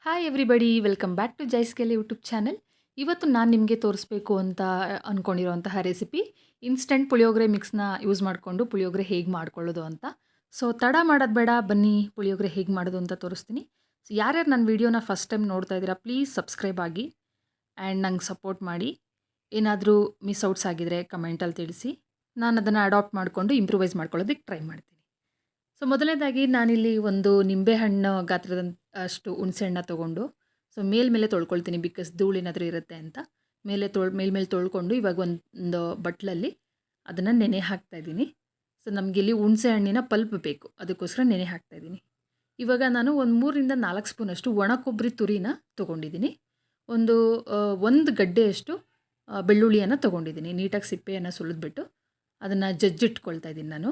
Hi everybody welcome back to ಜೈಸ್ಕೆಲ್ YouTube channel. ಇವತ್ತು ನಾನು ನಿಮಗೆ ತೋರಿಸ್ಬೇಕು ಅಂತ ಅಂದ್ಕೊಂಡಿರೋಂತಹ ರೆಸಿಪಿ ಇನ್ಸ್ಟಂಟ್ ಪುಳಿಯೋಗರೆ ಮಿಕ್ಸ್ನ ಯೂಸ್ ಮಾಡಿಕೊಂಡು ಪುಳಿಯೋಗರೆ ಹೇಗೆ ಮಾಡ್ಕೊಳ್ಳೋದು ಅಂತ. ಸೊ ತಡ ಮಾಡೋದು ಬೇಡ, ಬನ್ನಿ ಪುಳಿಯೋಗರೆ ಹೇಗೆ ಮಾಡೋದು ಅಂತ ತೋರಿಸ್ತೀನಿ. ಸೊ ಯಾರ್ಯಾರು ನನ್ನ ವೀಡಿಯೋನ ಫಸ್ಟ್ ಟೈಮ್ ನೋಡ್ತಾ ಇದ್ದೀರಾ ಪ್ಲೀಸ್ ಸಬ್ಸ್ಕ್ರೈಬ್ ಆಗಿ ಆ್ಯಂಡ್ ನಂಗೆ ಸಪೋರ್ಟ್ ಮಾಡಿ. ಏನಾದರೂ ಮಿಸ್ ಔಟ್ಸ್ ಆಗಿದರೆ ಕಮೆಂಟಲ್ಲಿ ತಿಳಿಸಿ, ನಾನು ಅದನ್ನು ಅಡಾಪ್ಟ್ ಮಾಡಿಕೊಂಡು ಇಂಪ್ರೂವೈಸ್ ಮಾಡ್ಕೊಳ್ಳೋದಕ್ಕೆ ಟ್ರೈ ಮಾಡ್ತೀನಿ. ಸೊ ಮೊದಲನೇದಾಗಿ ನಾನಿಲ್ಲಿ ಒಂದು ನಿಂಬೆಹಣ್ಣು ಗಾತ್ರದಂತ ಅಷ್ಟು ಹುಣಸೆಹಣ್ಣ ತೊಗೊಂಡು ಸೊ ಮೇಲ್ಮೇಲೆ ತೊಳ್ಕೊಳ್ತೀನಿ, ಬಿಕಾಸ್ ಧೂಳೇನಾದರೂ ಇರುತ್ತೆ ಅಂತ. ಮೇಲ್ಮೇಲೆ ತೊಳ್ಕೊಂಡು ಇವಾಗ ಒಂದು ಬಟ್ಲಲ್ಲಿ ಅದನ್ನು ನೆನೆ ಹಾಕ್ತಾಯಿದ್ದೀನಿ. ಸೊ ನಮಗಿಲ್ಲಿ ಹುಣಸೆ ಹಣ್ಣಿನ ಪಲ್ಪ್ ಬೇಕು, ಅದಕ್ಕೋಸ್ಕರ ನೆನೆ ಹಾಕ್ತಾಯಿದ್ದೀನಿ. ಇವಾಗ ನಾನು ಒಂದು 3ರಿಂದ 4 ಸ್ಪೂನಷ್ಟು ಒಣ ಕೊಬ್ಬರಿ ತುರಿನ ತೊಗೊಂಡಿದ್ದೀನಿ. ಒಂದು ಗಡ್ಡೆಯಷ್ಟು ಬೆಳ್ಳುಳ್ಳಿಯನ್ನು ತೊಗೊಂಡಿದ್ದೀನಿ. ನೀಟಾಗಿ ಸಿಪ್ಪೆಯನ್ನು ಸುಲಿದ್ಬಿಟ್ಟು ಅದನ್ನು ಜಜ್ಜಿಟ್ಕೊಳ್ತಾ ಇದ್ದೀನಿ ನಾನು.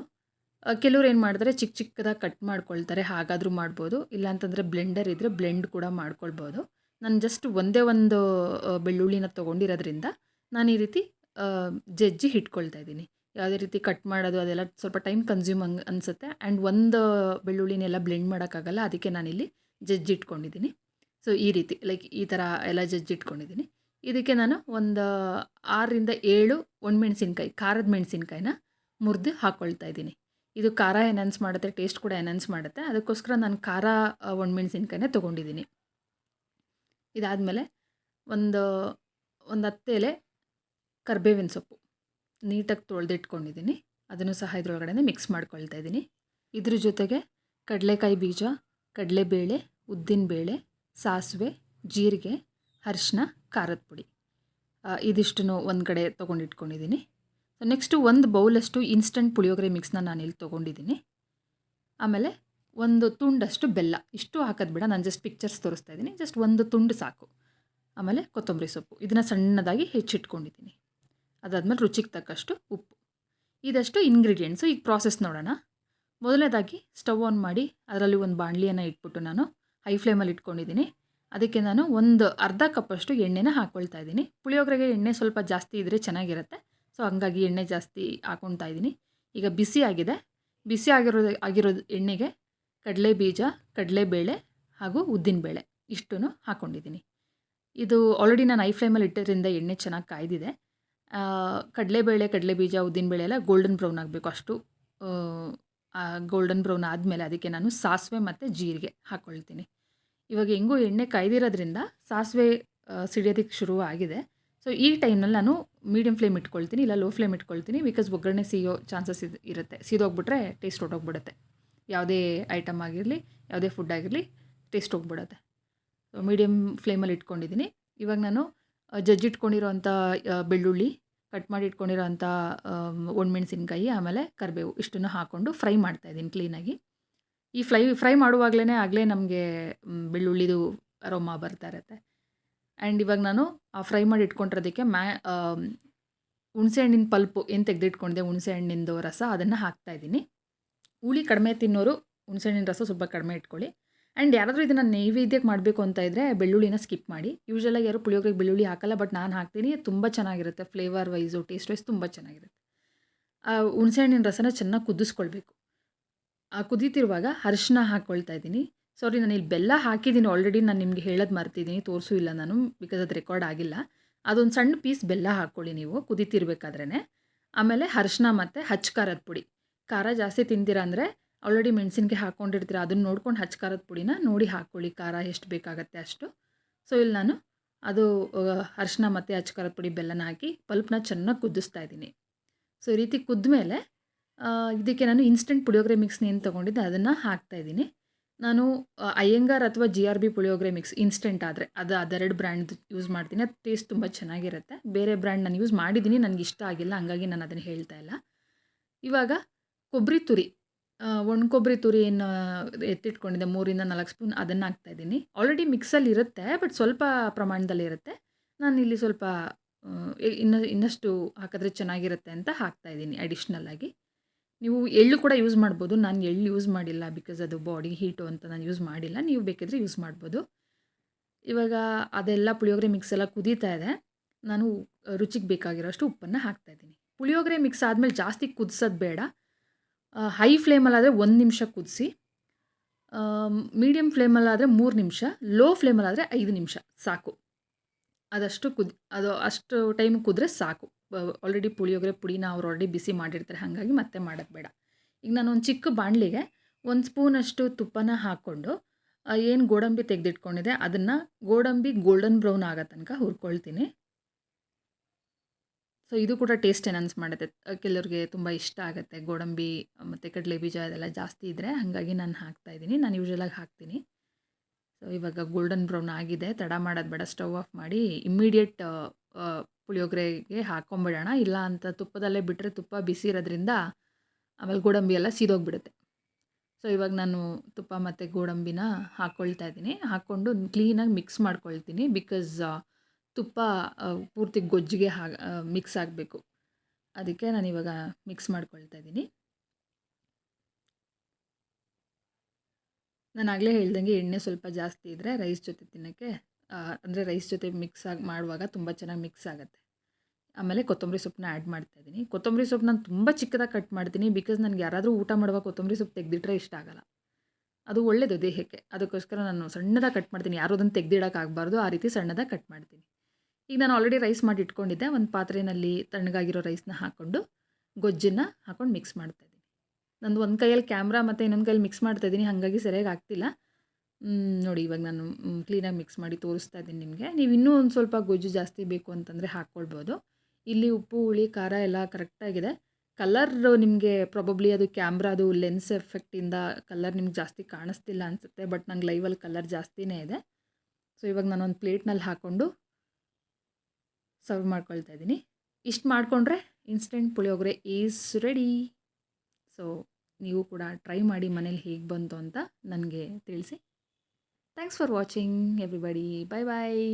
ಕೆಲವ್ರು ಏನು ಮಾಡ್ತಾರೆ, ಚಿಕ್ಕ ಚಿಕ್ಕದಾಗಿ ಕಟ್ ಮಾಡ್ಕೊಳ್ತಾರೆ, ಹಾಗಾದರೂ ಮಾಡ್ಬೋದು. ಇಲ್ಲಾಂತಂದರೆ ಬ್ಲೆಂಡರ್ ಇದ್ದರೆ ಬ್ಲೆಂಡ್ ಕೂಡ ಮಾಡ್ಕೊಳ್ಬೋದು. ನಾನು ಜಸ್ಟ್ ಒಂದೇ ಒಂದು ಬೆಳ್ಳುಳ್ಳಿನ ತೊಗೊಂಡಿರೋದ್ರಿಂದ ನಾನು ಈ ರೀತಿ ಜಜ್ಜಿ ಇಟ್ಕೊಳ್ತಾ ಇದ್ದೀನಿ. ಯಾವುದೇ ರೀತಿ ಕಟ್ ಮಾಡೋದು ಅದೆಲ್ಲ ಸ್ವಲ್ಪ ಟೈಮ್ ಕನ್ಸ್ಯೂಮ್ ಅನಿಸುತ್ತೆ. ಆ್ಯಂಡ್ ಒಂದು ಬೆಳ್ಳುಳ್ಳಿನೆಲ್ಲ ಬ್ಲೆಂಡ್ ಮಾಡೋಕ್ಕಾಗಲ್ಲ, ಅದಕ್ಕೆ ನಾನಿಲ್ಲಿ ಜಜ್ಜಿ ಇಟ್ಕೊಂಡಿದ್ದೀನಿ. ಸೊ ಈ ರೀತಿ ಈ ಥರ ಎಲ್ಲ ಜಜ್ಜಿ ಇಟ್ಕೊಂಡಿದ್ದೀನಿ. ಇದಕ್ಕೆ ನಾನು ಒಂದು 6ರಿಂದ 7 ಒಣಮೆಣ್ಸಿನ್ಕಾಯಿ, ಖಾರದ ಮೆಣಸಿನ್ಕಾಯಿನ ಮುರಿದು ಹಾಕ್ಕೊಳ್ತಾ ಇದ್ದೀನಿ. ಇದು ಖಾರ ಎನ್ಹಾನ್ಸ್ ಮಾಡುತ್ತೆ, ಟೇಸ್ಟ್ ಕೂಡ ಎನ್ಹಾನ್ಸ್ ಮಾಡುತ್ತೆ. ಅದಕ್ಕೋಸ್ಕರ ನಾನು ಖಾರ ಒಣಮೆಣ್ಸಿನ್ಕಾಯಿನೇ ತೊಗೊಂಡಿದ್ದೀನಿ. ಇದಾದಮೇಲೆ ಒಂದು 10 ಎಲೆ ಕರಿಬೇವಿನ ಸೊಪ್ಪು ನೀಟಾಗಿ ತೊಳೆದಿಟ್ಕೊಂಡಿದ್ದೀನಿ. ಅದನ್ನು ಸಹ ಇದರೊಳಗಡೆ ಮಿಕ್ಸ್ ಮಾಡ್ಕೊಳ್ತಾ ಇದ್ದೀನಿ. ಇದ್ರ ಜೊತೆಗೆ ಕಡಲೆಕಾಯಿ ಬೀಜ, ಕಡಲೆಬೇಳೆ, ಉದ್ದಿನಬೇಳೆ, ಸಾಸಿವೆ, ಜೀರಿಗೆ, ಅರಿಶಿನ, ಖಾರದ ಪುಡಿ ಇದಿಷ್ಟನ್ನು ಒಂದು ಕಡೆ ತೊಗೊಂಡಿಟ್ಕೊಂಡಿದ್ದೀನಿ. ನೆಕ್ಸ್ಟು ಒಂದು ಬೌಲಷ್ಟು ಇನ್ಸ್ಟಂಟ್ ಪುಳಿಯೋಗರೆ ಮಿಕ್ಸ್ನ ನಾನಿಲ್ಲಿ ತೊಗೊಂಡಿದ್ದೀನಿ. ಆಮೇಲೆ ಒಂದು ತುಂಡಷ್ಟು ಬೆಲ್ಲ, ಇಷ್ಟು ಹಾಕೋದು ಬೇಡ, ನಾನು ಜಸ್ಟ್ ಪಿಕ್ಚರ್ಸ್ ತೋರಿಸ್ತಾ ಇದ್ದೀನಿ, ಜಸ್ಟ್ ಒಂದು ತುಂಡು ಸಾಕು. ಆಮೇಲೆ ಕೊತ್ತಂಬರಿ ಸೊಪ್ಪು, ಇದನ್ನು ಸಣ್ಣದಾಗಿ ಹೆಚ್ಚಿಟ್ಕೊಂಡಿದ್ದೀನಿ. ಅದಾದಮೇಲೆ ರುಚಿಗೆ ತಕ್ಕಷ್ಟು ಉಪ್ಪು. ಇದಷ್ಟು ಇಂಗ್ರೀಡಿಯೆಂಟ್ಸು. ಈಗ ಪ್ರಾಸೆಸ್ ನೋಡೋಣ. ಮೊದಲನೇದಾಗಿ ಸ್ಟವ್ ಆನ್ ಮಾಡಿ ಅದರಲ್ಲಿ ಒಂದು ಬಾಣಲಿಯನ್ನು ಇಟ್ಬಿಟ್ಟು ನಾನು ಹೈ ಫ್ಲೇಮಲ್ಲಿ ಇಟ್ಕೊಂಡಿದ್ದೀನಿ. ಅದಕ್ಕೆ ನಾನು ಒಂದು ಅರ್ಧ ಕಪ್ಪಷ್ಟು ಎಣ್ಣೆನ ಹಾಕ್ಕೊಳ್ತಾ ಇದ್ದೀನಿ. ಪುಳಿಯೋಗರೆಗೆ ಎಣ್ಣೆ ಸ್ವಲ್ಪ ಜಾಸ್ತಿ ಇದ್ದರೆ ಚೆನ್ನಾಗಿರುತ್ತೆ, ಸೊ ಹಂಗಾಗಿ ಎಣ್ಣೆ ಜಾಸ್ತಿ ಹಾಕ್ಕೊಳ್ತಾ ಇದ್ದೀನಿ. ಈಗ ಬಿಸಿ ಆಗಿದೆ. ಬಿಸಿ ಆಗಿರೋದು ಎಣ್ಣೆಗೆ ಕಡಲೆ ಬೀಜ, ಕಡಲೆಬೇಳೆ ಹಾಗೂ ಉದ್ದಿನಬೇಳೆ ಇಷ್ಟನ್ನು ಹಾಕ್ಕೊಂಡಿದ್ದೀನಿ. ಇದು ಆಲ್ರೆಡಿ ನಾನು ಹೈ ಫ್ಲೇಮಲ್ಲಿ ಇಟ್ಟಿದ್ದರಿಂದ ಎಣ್ಣೆ ಚೆನ್ನಾಗಿ ಕಾಯ್ದಿದೆ. ಕಡಲೆಬೇಳೆ, ಕಡಲೆ ಬೀಜ, ಉದ್ದಿನಬೇಳೆ ಎಲ್ಲ ಗೋಲ್ಡನ್ ಬ್ರೌನ್ ಆಗಬೇಕು. ಅಷ್ಟು ಗೋಲ್ಡನ್ ಬ್ರೌನ್ ಆದಮೇಲೆ ಅದಕ್ಕೆ ನಾನು ಸಾಸಿವೆ ಮತ್ತು ಜೀರಿಗೆ ಹಾಕ್ಕೊಳ್ತೀನಿ. ಇವಾಗ ಹೆಂಗೂ ಎಣ್ಣೆ ಕಾಯ್ದಿರೋದ್ರಿಂದ ಸಾಸಿವೆ ಸಿಡಿಯೋದಕ್ಕೆ ಶುರು ಆಗಿದೆ. ಸೊ ಈ ಟೈಮ್ನಲ್ಲಿ ನಾನು ಮೀಡಿಯಮ್ ಫ್ಲೇಮ್ ಇಟ್ಕೊಳ್ತೀನಿ, ಇಲ್ಲ ಲೋ ಫ್ಲೇಮ್ ಇಟ್ಕೊಳ್ತೀನಿ. ಬಿಕಾಸ್ ಒಗ್ಗರಣೆ ಸಿಯೋ ಚಾನ್ಸಸ್ ಇರುತ್ತೆ. ಸೀದೋಗ್ಬಿಟ್ರೆ ಟೇಸ್ಟ್ ಹೊಟ್ಟೋಗ್ಬಿಡುತ್ತೆ. ಯಾವುದೇ ಐಟಮ್ ಆಗಿರಲಿ, ಯಾವುದೇ ಫುಡ್ ಆಗಿರಲಿ, ಟೇಸ್ಟ್ ಹೋಗ್ಬಿಡುತ್ತೆ. ಸೊ ಮೀಡಿಯಮ್ ಫ್ಲೇಮಲ್ಲಿ ಇಟ್ಕೊಂಡಿದ್ದೀನಿ. ಇವಾಗ ನಾನು ಜಜ್ಜಿಟ್ಕೊಂಡಿರೋಂಥ ಬೆಳ್ಳುಳ್ಳಿ, ಕಟ್ ಮಾಡಿ ಇಟ್ಕೊಂಡಿರೋಂಥ ಒಣಮೆಣ್ಸಿನ್ಕಾಯಿ, ಆಮೇಲೆ ಕರಿಬೇವು ಇಷ್ಟನ್ನು ಹಾಕ್ಕೊಂಡು ಫ್ರೈ ಮಾಡ್ತಾಯಿದ್ದೀನಿ ಕ್ಲೀನಾಗಿ. ಈ ಫ್ರೈ ಮಾಡುವಾಗಲೇ ನಮಗೆ ಬೆಳ್ಳುಳ್ಳಿದು ಅರೋಮಾ ಬರ್ತಾ ಇರುತ್ತೆ. ಆ್ಯಂಡ್ ಇವಾಗ ನಾನು ಫ್ರೈ ಮಾಡಿ ಇಟ್ಕೊಂಡಿರೋದಕ್ಕೆ ಹುಣಸೆಹಣ್ಣಿನ ಪಲ್ಪು ಏನು ತೆಗೆದಿಟ್ಕೊಂಡಿದ್ದೆ, ಹುಣಸೆಹಣ್ಣಿಂದು ರಸ, ಅದನ್ನು ಹಾಕ್ತಾಯಿದ್ದೀನಿ. ಹುಳಿ ಕಡಿಮೆ ತಿನ್ನೋರು ಹುಣಸೆಹಣ್ಣಿನ ರಸ ಸ್ವಲ್ಪ ಕಡಿಮೆ ಇಟ್ಕೊಳ್ಳಿ. ಆ್ಯಂಡ್ ಯಾರಾದರೂ ಇದನ್ನು ನೈವೇದ್ಯಕ್ಕೆ ಮಾಡಬೇಕು ಅಂತ ಇದ್ದರೆ ಬೆಳ್ಳುಳ್ಳಿನ ಸ್ಕಿಪ್ ಮಾಡಿ. ಯೂಶ್ವಲಾಗಿ ಯಾರು ಪುಳಿಯೋಗರೆಗೆ ಬೆಳ್ಳುಳ್ಳಿ ಹಾಕಲ್ಲ, ಬಟ್ ನಾನು ಹಾಕ್ತೀನಿ. ತುಂಬ ಚೆನ್ನಾಗಿರುತ್ತೆ. ಫ್ಲೇವರ್ ವೈಸು, ಟೇಸ್ಟ್ ವೈಸ್ ತುಂಬ ಚೆನ್ನಾಗಿರುತ್ತೆ. ಹುಣಸೆಹಣ್ಣಿನ ರಸನ ಚೆನ್ನಾಗಿ ಕುದಿಸ್ಕೊಳ್ಬೇಕು. ಕುದೀತಿರುವಾಗ ಅರಿಶಿನ ಹಾಕ್ಕೊಳ್ತಾ ಇದ್ದೀನಿ. ಸಾರಿ, ನಾನು ಇಲ್ಲಿ ಬೆಲ್ಲ ಹಾಕಿದ್ದೀನಿ ಆಲ್ರೆಡಿ. ನಾನು ನಿಮಗೆ ಹೇಳೋದು ಮರ್ತಿದ್ದೀನಿ, ತೋರಿಸೂ ಇಲ್ಲ ನಾನು, ಬಿಕಾಸ್ ಅದು ರೆಕಾರ್ಡ್ ಆಗಿಲ್ಲ. ಅದೊಂದು ಸಣ್ಣ ಪೀಸ್ ಬೆಲ್ಲ ಹಾಕ್ಕೊಳ್ಳಿ ನೀವು ಕುದೀತಿರ್ಬೇಕಾದ್ರೇ. ಆಮೇಲೆ ಅರಿಶಿನ ಮತ್ತು ಹಚ್ಚ ಖಾರದ ಪುಡಿ. ಖಾರ ಜಾಸ್ತಿ ತಿಂತೀರಾ ಅಂದರೆ ಆಲ್ರೆಡಿ ಮೆಣಸಿನ್ಕಾಯಿ ಹಾಕ್ಕೊಂಡಿರ್ತೀರ, ಅದನ್ನು ನೋಡ್ಕೊಂಡು ಹಚ್ಚ ಖಾರದ ಪುಡಿನ ನೋಡಿ ಹಾಕ್ಕೊಳ್ಳಿ, ಖಾರ ಎಷ್ಟು ಬೇಕಾಗತ್ತೆ ಅಷ್ಟು. ಸೊ ಇಲ್ಲಿ ನಾನು ಅದು ಅರಿಶಿನ ಮತ್ತು ಹಚ್ಚ ಖಾರದ ಪುಡಿ ಬೆಲ್ಲನ ಹಾಕಿ ಪಲ್ಪ್ನ ಚೆನ್ನಾಗಿ ಕುದಿಸ್ತಾ ಇದ್ದೀನಿ. ಸೊ ಈ ರೀತಿ ಕುದ್ಮೇಲೆ ಇದಕ್ಕೆ ನಾನು ಇನ್ಸ್ಟಂಟ್ ಪುಳಿಯೋಗರೆ ಮಿಕ್ಸ್ನ ಏನು ತೊಗೊಂಡಿದ್ದೆ ಅದನ್ನು ಹಾಕ್ತಾಯಿದ್ದೀನಿ. ನಾನು ಅಯ್ಯಂಗಾರ್ ಅಥವಾ GRB ಪುಳಿಯೋಗರೆ ಮಿಕ್ಸ್ ಇನ್ಸ್ಟೆಂಟ್ ಆದರೆ ಅದೆರಡು ಬ್ರ್ಯಾಂಡ್ದು ಯೂಸ್ ಮಾಡ್ತೀನಿ. ಅದು ಟೇಸ್ಟ್ ತುಂಬ ಚೆನ್ನಾಗಿರುತ್ತೆ. ಬೇರೆ ಬ್ರ್ಯಾಂಡ್ ನಾನು ಯೂಸ್ ಮಾಡಿದ್ದೀನಿ, ನನಗೆ ಇಷ್ಟ ಆಗಿಲ್ಲ, ಹಂಗಾಗಿ ನಾನು ಅದನ್ನು ಹೇಳ್ತಾ ಇಲ್ಲ. ಇವಾಗ ಕೊಬ್ಬರಿ ತುರಿ, ಒಣ ಕೊಬ್ಬರಿ ತುರಿ ಏನು ಎತ್ತಿಟ್ಕೊಂಡಿದ್ದೆ 3ರಿಂದ 4 ಸ್ಪೂನ್, ಅದನ್ನು ಹಾಕ್ತಾಯಿದ್ದೀನಿ. ಆಲ್ರೆಡಿ ಮಿಕ್ಸಲ್ಲಿ ಇರುತ್ತೆ, ಬಟ್ ಸ್ವಲ್ಪ ಪ್ರಮಾಣದಲ್ಲಿ ಇರುತ್ತೆ. ನಾನಿಲ್ಲಿ ಸ್ವಲ್ಪ ಇನ್ನಷ್ಟು ಹಾಕಿದ್ರೆ ಚೆನ್ನಾಗಿರುತ್ತೆ ಅಂತ ಹಾಕ್ತಾಯಿದ್ದೀನಿ ಅಡಿಷ್ನಲ್ ಆಗಿ. ನೀವು ಎಳ್ಳು ಕೂಡ ಯೂಸ್ ಮಾಡ್ಬೋದು. ನಾನು ಎಳ್ಳು ಯೂಸ್ ಮಾಡಿಲ್ಲ, ಬಿಕಾಸ್ ಅದು ಬಾಡಿ ಹೀಟು ಅಂತ ನಾನು ಯೂಸ್ ಮಾಡಿಲ್ಲ. ನೀವು ಬೇಕಿದ್ರೆ ಯೂಸ್ ಮಾಡ್ಬೋದು. ಇವಾಗ ಅದೆಲ್ಲ ಪುಳಿಯೋಗರೆ ಮಿಕ್ಸ್ ಎಲ್ಲ ಕುದೀತಾ ಇದೆ. ನಾನು ರುಚಿಗೆ ಬೇಕಾಗಿರೋಷ್ಟು ಉಪ್ಪನ್ನು ಹಾಕ್ತಾಯಿದ್ದೀನಿ. ಪುಳಿಯೋಗರೆ ಮಿಕ್ಸ್ ಆದಮೇಲೆ ಜಾಸ್ತಿ ಕುದಿಸೋದು ಬೇಡ. ಹೈ ಫ್ಲೇಮಲ್ಲಾದರೆ 1 ನಿಮಿಷ ಕುದಿಸಿ, ಮೀಡಿಯಮ್ ಫ್ಲೇಮಲ್ಲಾದರೆ 3 ನಿಮಿಷ, ಲೋ ಫ್ಲೇಮಲ್ಲಾದರೆ 5 ನಿಮಿಷ ಸಾಕು. ಅದಷ್ಟು ಅದು ಅಷ್ಟು ಟೈಮ್ ಕುದ್ರೆ ಸಾಕು. ಆಲ್ರೆಡಿ ಪುಳಿಯೋಗರೆ ಪುಡಿನ ಅವ್ರು ಆಲ್ರೆಡಿ ಬಿಸಿ ಮಾಡಿರ್ತಾರೆ, ಹಾಗಾಗಿ ಮತ್ತೆ ಮಾಡೋದು ಬೇಡ. ಈಗ ನಾನು ಒಂದು ಚಿಕ್ಕ ಬಾಣಲಿಗೆ 1 ಸ್ಪೂನಷ್ಟು ತುಪ್ಪನ ಹಾಕ್ಕೊಂಡು ಏನು ಗೋಡಂಬಿ ತೆಗೆದಿಟ್ಕೊಂಡಿದ್ದೆ ಅದನ್ನು ಗೋಡಂಬಿ ಗೋಲ್ಡನ್ ಬ್ರೌನ್ ಆಗೋ ತನಕ ಹುರ್ಕೊಳ್ತೀನಿ. ಸೊ ಇದು ಕೂಡ ಟೇಸ್ಟ್ ಎನ್ಹಾನ್ಸ್ ಮಾಡುತ್ತೆ. ಕೆಲವ್ರಿಗೆ ತುಂಬ ಇಷ್ಟ ಆಗುತ್ತೆ ಗೋಡಂಬಿ ಮತ್ತು ಕಡಲೆ ಬೀಜ ಅದೆಲ್ಲ ಜಾಸ್ತಿ ಇದ್ದರೆ, ಹಾಗಾಗಿ ನಾನು ಹಾಕ್ತಾಯಿದ್ದೀನಿ. ನಾನು ಯೂಶ್ವಲಾಗಿ ಹಾಕ್ತೀನಿ. ಸೊ ಇವಾಗ ಗೋಲ್ಡನ್ ಬ್ರೌನ್ ಆಗಿದೆ, ತಡ ಮಾಡೋದು ಬೇಡ, ಸ್ಟವ್ ಆಫ್ ಮಾಡಿ ಇಮ್ಮಿಡಿಯೇಟ್ ಪುಳಿಯೋಗರೆಗೆ ಹಾಕ್ಕೊಂಬಿಡೋಣ. ಇಲ್ಲ ಅಂತ ತುಪ್ಪದಲ್ಲೇ ಬಿಟ್ಟರೆ ತುಪ್ಪ ಬಿಸಿ ಇರೋದ್ರಿಂದ ಆಮೇಲೆ ಗೋಡಂಬಿ ಎಲ್ಲ ಸೀದೋಗ್ಬಿಡುತ್ತೆ. ಸೊ ಇವಾಗ ನಾನು ತುಪ್ಪ ಮತ್ತು ಗೋಡಂಬಿನ ಹಾಕ್ಕೊಳ್ತಾ ಇದ್ದೀನಿ. ಹಾಕ್ಕೊಂಡು ಕ್ಲೀನಾಗಿ ಮಿಕ್ಸ್ ಮಾಡ್ಕೊಳ್ತೀನಿ. ಬಿಕಾಸ್ ತುಪ್ಪ ಪೂರ್ತಿ ಗೊಜ್ಜಿಗೆ ಮಿಕ್ಸ್ ಆಗಬೇಕು. ಅದಕ್ಕೆ ನಾನಿವಾಗ ಮಿಕ್ಸ್ ಮಾಡ್ಕೊಳ್ತಾ ಇದ್ದೀನಿ. ನಾನು ಆಗಲೇ ಹೇಳ್ದಂಗೆ ಎಣ್ಣೆ ಸ್ವಲ್ಪ ಜಾಸ್ತಿ ಇದ್ದರೆ ರೈಸ್ ಜೊತೆ ತಿನ್ನೋಕ್ಕೆ, ಅಂದರೆ ರೈಸ್ ಜೊತೆ ಮಿಕ್ಸ್ ಆಗಿ ಮಾಡುವಾಗ ತುಂಬ ಚೆನ್ನಾಗಿ ಮಿಕ್ಸ್ ಆಗುತ್ತೆ. ಆಮೇಲೆ ಕೊತ್ತಂಬರಿ ಸೊಪ್ಪನ್ನ ಆ್ಯಡ್ ಮಾಡ್ತಾಯಿದ್ದೀನಿ. ಕೊತ್ತಂಬರಿ ಸೊಪ್ಪು ನಾನು ತುಂಬ ಚಿಕ್ಕದಾಗಿ ಕಟ್ ಮಾಡ್ತೀನಿ. ಬಿಕಾಸ್ ನನಗೆ ಯಾರಾದರೂ ಊಟ ಮಾಡುವಾಗ ಕೊತ್ತಂಬರಿ ಸೊಪ್ಪು ತೆಗೆದಿಟ್ರೆ ಇಷ್ಟ ಆಗಲ್ಲ. ಅದು ಒಳ್ಳೆಯದು ದೇಹಕ್ಕೆ. ಅದಕ್ಕೋಸ್ಕರ ನಾನು ಸಣ್ಣದಾಗಿ ಕಟ್ ಮಾಡ್ತೀನಿ. ಯಾರೂ ಅದನ್ನು ತೆಗೆದಿಡೋಕ್ಕಾಗಬಾರ್ದು, ಆ ರೀತಿ ಸಣ್ಣದಾಗಿ ಕಟ್ ಮಾಡ್ತೀನಿ. ಈಗ ನಾನು ಆಲ್ರೆಡಿ ರೈಸ್ ಮಾಡಿ ಇಟ್ಕೊಂಡಿದ್ದೆ. ಒಂದು ಪಾತ್ರೆಯಲ್ಲಿ ತಣ್ಣಗಾಗಿರೋ ರೈಸ್ನ ಹಾಕ್ಕೊಂಡು ಗೊಜ್ಜನ್ನು ಹಾಕ್ಕೊಂಡು ಮಿಕ್ಸ್ ಮಾಡ್ತಾಯಿದ್ದೀನಿ. ನಂದು ಒಂದು ಕೈಯಲ್ಲಿ ಕ್ಯಾಮ್ರಾ ಮತ್ತು ಇನ್ನೊಂದು ಕೈಯಲ್ಲಿ ಮಿಕ್ಸ್ ಮಾಡ್ತಾಯಿದ್ದೀನಿ, ಹಾಗಾಗಿ ಸರಿಯಾಗಿ ಆಗ್ತಿಲ್ಲ. ನೋಡಿ ಇವಾಗ ನಾನು ಕ್ಲೀನಾಗಿ ಮಿಕ್ಸ್ ಮಾಡಿ ತೋರಿಸ್ತಾ ಇದ್ದೀನಿ ನಿಮಗೆ. ನೀವು ಇನ್ನೂ ಒಂದು ಸ್ವಲ್ಪ ಗೊಜ್ಜು ಜಾಸ್ತಿ ಬೇಕು ಅಂತಂದರೆ ಹಾಕ್ಕೊಳ್ಬೋದು. ಇಲ್ಲಿ ಉಪ್ಪು, ಹುಳಿ, ಖಾರ ಎಲ್ಲ ಕರೆಕ್ಟಾಗಿದೆ. ಕಲರ್ ನಿಮಗೆ ಪ್ರಾಬಬ್ಲಿ ಅದು ಕ್ಯಾಮ್ರಾದು ಲೆನ್ಸ್ ಎಫೆಕ್ಟಿಂದ ಕಲರ್ ನಿಮ್ಗೆ ಜಾಸ್ತಿ ಕಾಣಿಸ್ತಿಲ್ಲ ಅನಿಸುತ್ತೆ. ಬಟ್ ನಂಗೆ ಲೈವಲ್ಲಿ ಕಲರ್ ಜಾಸ್ತಿನೇ ಇದೆ. ಸೊ ಇವಾಗ ನಾನೊಂದು ಪ್ಲೇಟ್ನಲ್ಲಿ ಹಾಕ್ಕೊಂಡು ಸರ್ವ್ ಮಾಡ್ಕೊಳ್ತಾ ಇದ್ದೀನಿ. ಇಷ್ಟು ಮಾಡಿಕೊಂಡ್ರೆ instant puliyogare is ready. So ನೀವು ಕೂಡ ಟ್ರೈ ಮಾಡಿ ಮನೇಲಿ ಹೇಗೆ ಬಂತು ಅಂತ ನನಗೆ ತಿಳಿಸಿ. Thanks for watching everybody. Bye bye.